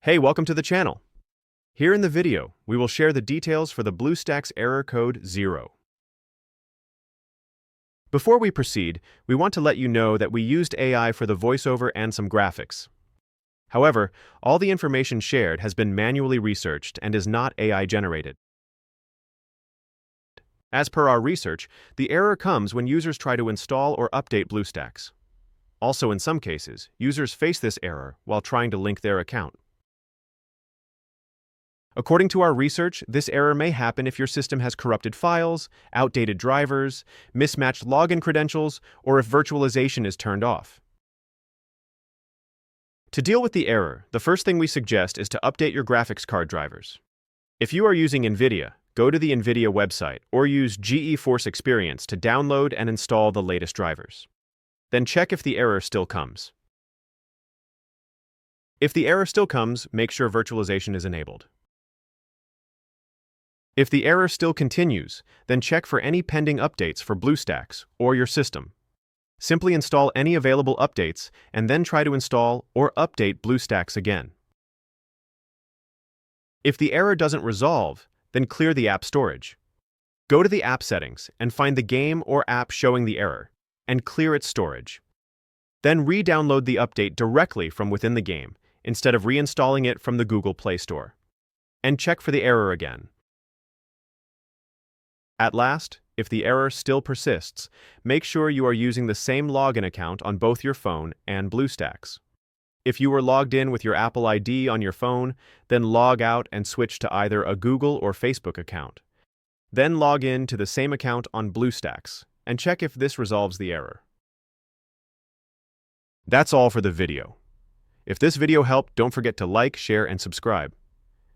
Hey, welcome to the channel. Here in the video, we will share the details for the BlueStacks Error Code 0. Before we proceed, we want to let you know that we used AI for the voiceover and some graphics. However, all the information shared has been manually researched and is not AI generated. As per our research, the error comes when users try to install or update BlueStacks. Also, in some cases, users face this error while trying to link their account. According to our research, this error may happen if your system has corrupted files, outdated drivers, mismatched login credentials, or if virtualization is turned off. To deal with the error, the first thing we suggest is to update your graphics card drivers. If you are using NVIDIA, go to the NVIDIA website or use GeForce Experience to download and install the latest drivers. Then check if the error still comes. If the error still comes, make sure virtualization is enabled. If the error still continues, then check for any pending updates for BlueStacks or your system. Simply install any available updates and then try to install or update BlueStacks again. If the error doesn't resolve, then clear the app storage. Go to the app settings and find the game or app showing the error, and clear its storage. Then re-download the update directly from within the game, instead of reinstalling it from the Google Play Store. And check for the error again. At last, if the error still persists, make sure you are using the same login account on both your phone and BlueStacks. If you were logged in with your Apple ID on your phone, then log out and switch to either a Google or Facebook account. Then log in to the same account on BlueStacks and check if this resolves the error. That's all for the video. If this video helped, don't forget to like, share, and subscribe.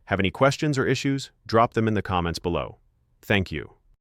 Have any questions or issues? Drop them in the comments below. Thank you.